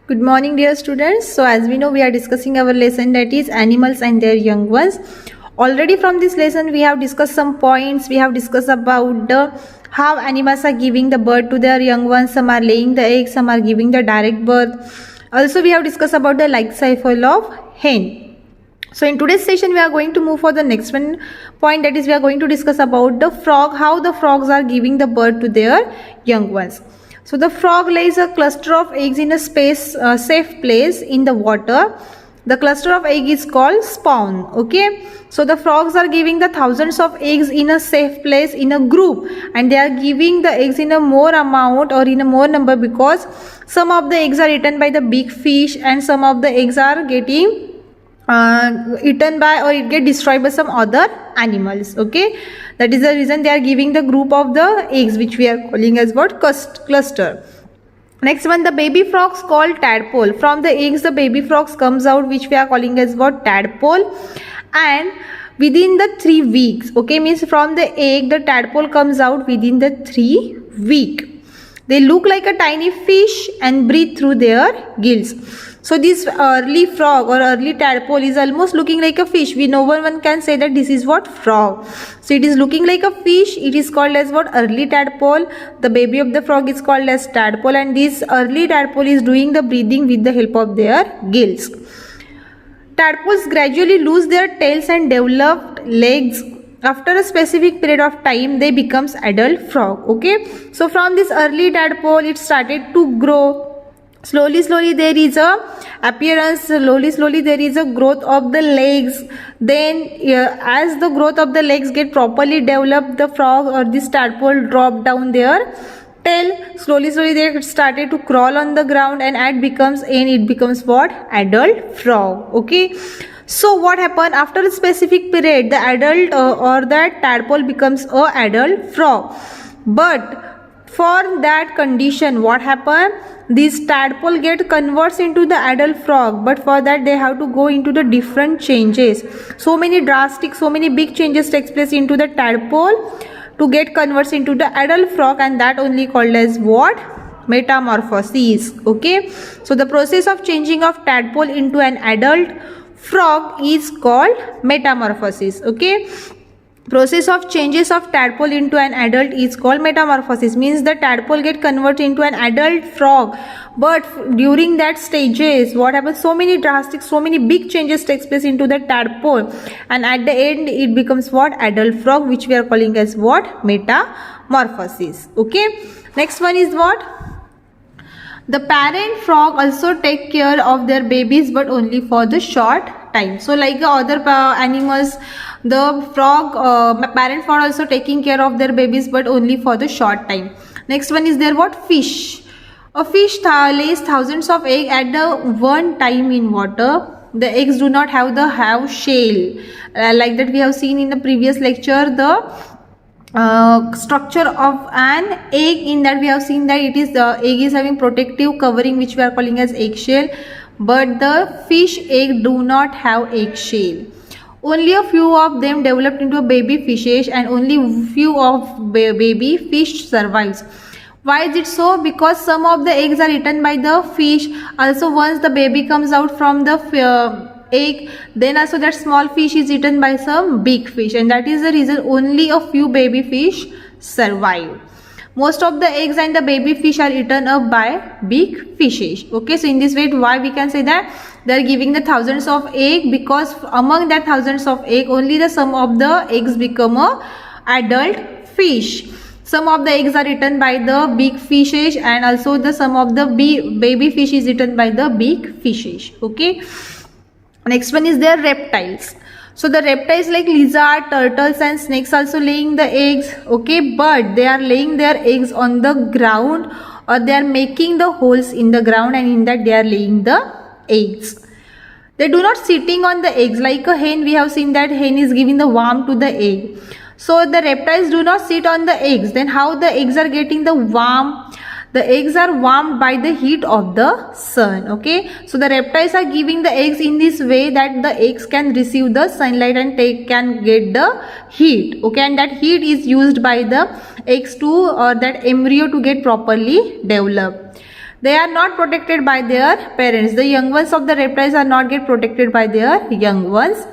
Good morning, dear students. So, as we know, we are discussing our lesson, that is animals and their young ones. Already from this lesson, we have discussed some points. We have discussed about how animals are giving the birth to their young ones. Some are laying the eggs, some are giving the direct birth. Also, we have discussed about the life cycle of hen. So in today's session, we are going to move for the next one point, that is we are going to discuss about the frog, how the frogs are giving the birth to their young ones. So the frog lays a cluster of eggs in a safe place in the water. The cluster of egg is called spawn. Okay, so the frogs are giving the thousands of eggs in a safe place in a group, and they are giving the eggs in a more amount or in a more number because some of the eggs are eaten by the big fish and some of the eggs are getting eaten by or it get destroyed by some other animals. Okay, that is the reason they are giving the group of the eggs, which we are calling as what? Cluster. Next one, the baby frogs called tadpole. From the eggs the baby frogs comes out, which we are calling as what? Tadpole. And within the 3 weeks, okay, means from the egg the tadpole comes out within the 3 week. They look like a tiny fish and breathe through their gills. So this early frog or early tadpole is almost looking like a fish. No one can say that this is what? Frog. So it is looking like a fish. It is called as what? Early tadpole. The baby of the frog is called as tadpole, and this early tadpole is doing the breathing with the help of their gills. Tadpoles gradually lose their tails and develop legs. After a specific period of time, they becomes adult frog. Okay, so from this early tadpole, it started to grow. Slowly there is a appearance. Slowly there is a growth of the legs. Then as the growth of the legs get properly developed, the frog or this tadpole drop down their tail. Slowly they started to crawl on the ground, and it becomes what? Adult frog. Okay, so what happened after a specific period? The adult or that tadpole becomes a adult frog. But for that condition, what happened? This tadpole get converts into the adult frog, but for that they have to go into the different changes. So many drastic, so many big changes takes place into the tadpole to get converts into the adult frog, and that only called as what? Metamorphosis. Okay, so the process of changing of tadpole into an adult frog is called metamorphosis. Okay, process of changes of tadpole into an adult is called metamorphosis. Means the tadpole get converted into an adult frog, but during that stages what happens? So many drastic, so many big changes takes place into the tadpole, and at the end it becomes what? Adult frog, which we are calling as what? Metamorphosis. Okay, next one is what? The parent frog also take care of their babies, but only for the short time. So like the other animals, the frog parent frog also taking care of their babies, but only for the short time. Next one is there what? Fish. A fish lays thousands of eggs at the one time in water. The eggs do not have shell like that we have seen in the previous lecture. The structure of an egg, in that we have seen that it is the egg is having protective covering, which we are calling as eggshell, but the fish egg do not have eggshell. Only a few of them developed into a baby fishes, and only few of baby fish survives. Why is it so? Because some of the eggs are eaten by the fish. Also once the baby comes out from the egg, then also that small fish is eaten by some big fish, and that is the reason only a few baby fish survive. Most of the eggs and the baby fish are eaten up by big fishes. Okay, so in this way, why we can say that they are giving the thousands of egg? Because among that thousands of egg, only the some of the eggs become a adult fish. Some of the eggs are eaten by the big fishes, and also the some of the baby fish is eaten by the big fishes. Okay, next one is their reptiles. So the reptiles like lizard, turtles and snakes also laying the eggs. Okay, but they are laying their eggs on the ground, or they are making the holes in the ground, and in that they are laying the eggs. They do not sitting on the eggs like a hen. We have seen that hen is giving the warmth to the egg. So the reptiles do not sit on the eggs. Then how the eggs are getting the warmth? The eggs are warmed by the heat of the sun. Okay, so the reptiles are giving the eggs in this way that the eggs can receive the sunlight and can get the heat. Okay, and that heat is used by the eggs to, or that embryo to get properly developed. They are not protected by their parents. The young ones of the reptiles are not get protected by their young ones.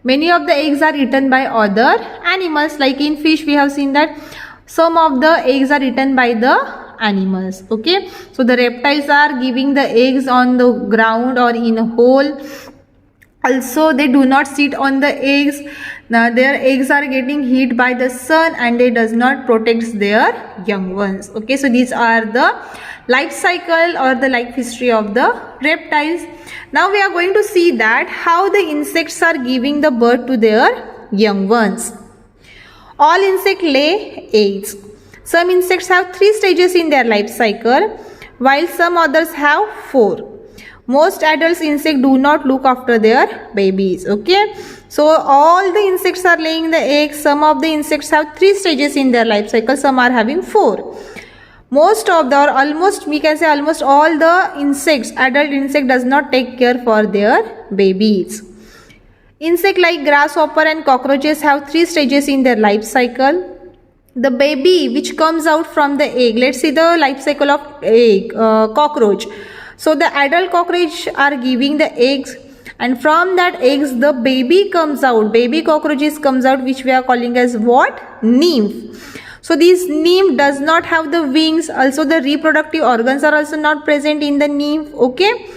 Many of the eggs are eaten by other animals. Like in fish, we have seen that some of the eggs are eaten by the animals. Okay, so the reptiles are giving the eggs on the ground or in a hole. Also, they do not sit on the eggs. Now their eggs are getting heat by the sun and they does not protect their young ones. Okay, so these are the life cycle or the life history of the reptiles. Now we are going to see that how the insects are giving the birth to their young ones. All insects lay eggs. Some insects have 3 stages in their life cycle, while some others have 4. Most adult insects do not look after their babies. Okay, so all the insects are laying the eggs. Some of the insects have 3 stages in their life cycle, some are having 4. Most of the, or almost, we can say almost all the insects, adult insect does not take care for their babies. Insect like grasshopper and cockroaches have 3 stages in their life cycle. The baby which comes out from the egg, let's see the life cycle of egg, cockroach. So the adult cockroach are giving the eggs, and from that eggs the baby comes out, baby cockroaches comes out, which we are calling as what? Nymph. So this nymph does not have the wings. Also the reproductive organs are also not present in the nymph. Okay,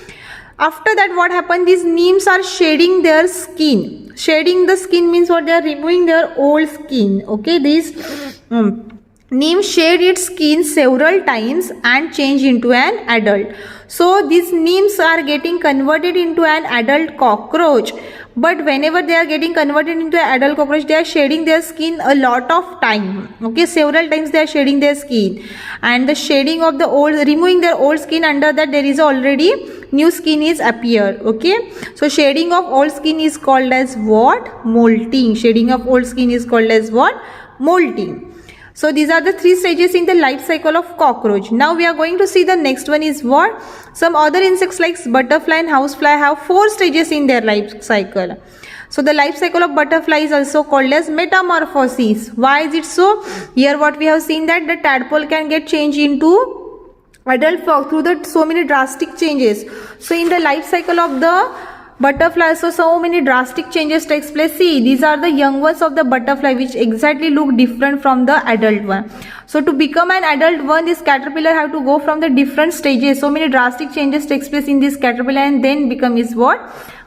after that what happened, these nymphs are shedding their skin. Shedding the skin means what? They are removing their old skin. Okay, these nymph shed its skin several times and change into an adult. So these nymphs are getting converted into an adult cockroach, but whenever they are getting converted into an adult cockroach, they are shedding their skin a lot of time. Okay, several times they are shedding their skin, and the shedding of the old, removing their old skin, under that there is already new skin is appear. Okay, so shedding of old skin is called as what? Molting. Shedding of old skin is called as what? Molting. So these are the 3 stages in the life cycle of cockroach. Now we are going to see the next one is what? Some other insects like butterfly and housefly have 4 stages in their life cycle. So the life cycle of butterfly is also called as metamorphosis. Why is it so? Here what we have seen, that the tadpole can get changed into adult frog through the so many drastic changes. So in the life cycle of the butterfly, so many drastic changes takes place. See, these are the young ones of the butterfly which exactly look different from the adult one. So to become an adult one, this caterpillar have to go from the different stages. So many drastic changes takes place in this caterpillar and then become is what?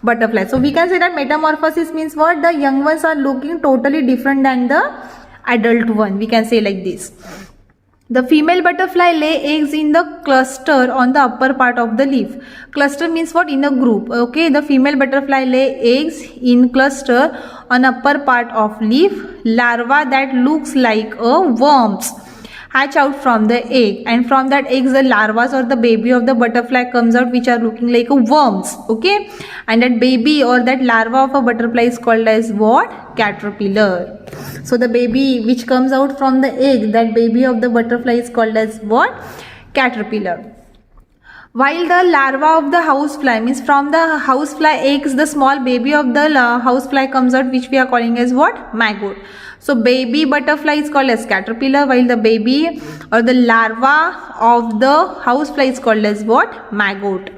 Butterfly. So we can say that metamorphosis means what? The young ones are looking totally different than the adult one. We can say like this. The female butterfly lay eggs in the cluster on the upper part of the leaf. Cluster means what? In a group. Okay, the female butterfly lay eggs in cluster on upper part of leaf. Larva that looks like a worms hatch out from the egg, and from that eggs the larvas or the baby of the butterfly comes out, which are looking like a worms. Okay, and that baby or that larva of a butterfly is called as what? Caterpillar. So the baby which comes out from the egg, that baby of the butterfly is called as what? Caterpillar. While the larva of the housefly, means from the housefly eggs the small baby of the housefly comes out, which we are calling as what? Maggot. So baby butterfly is called as caterpillar, while the baby or the larva of the housefly is called as what? Maggot.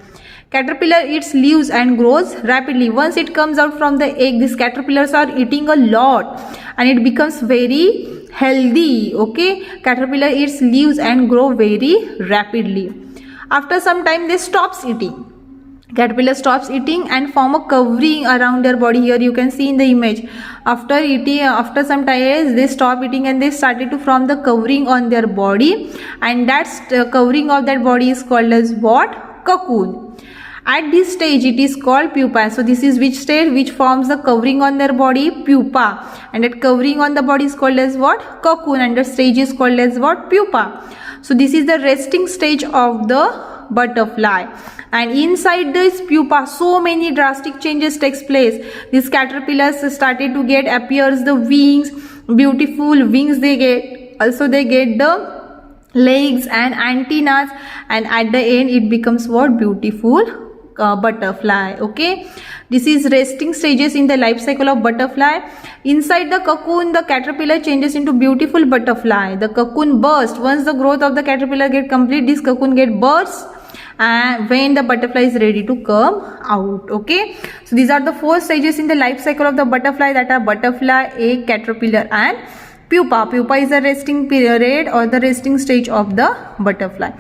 Caterpillar eats leaves and grows rapidly. Once it comes out from the egg, these caterpillars are eating a lot and it becomes very healthy. Okay, caterpillar eats leaves and grow very rapidly. After some time they stops eating. Caterpillar stops eating and form a covering around their body. Here you can see in the image. After eating, after some time they stop eating and they started to form the covering on their body, and that covering of that body is called as what? Cocoon. At this stage it is called pupa. So this is which stage which forms the covering on their body? Pupa. And that covering on the body is called as what? Cocoon, and the stage is called as what? Pupa. So this is the resting stage of the butterfly, and inside this pupa so many drastic changes takes place. These caterpillars started to get appears the wings, beautiful wings they get. Also they get the legs and antennas, and at the end it becomes what? Beautiful butterfly. Okay, this is resting stages in the life cycle of butterfly. Inside the cocoon the caterpillar changes into beautiful butterfly. The cocoon bursts. Once the growth of the caterpillar get complete, this cocoon get bursts and when the butterfly is ready to come out. Okay, so these are the 4 stages in the life cycle of the butterfly, that are butterfly, egg, caterpillar and pupa. Pupa is the resting period or the resting stage of the butterfly.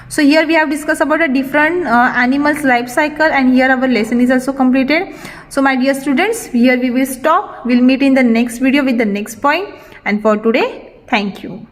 So here we have discussed about a different animals life cycle, and here our lesson is also completed. So my dear students, here we will stop. We'll meet in the next video with the next point, and for today, thank you.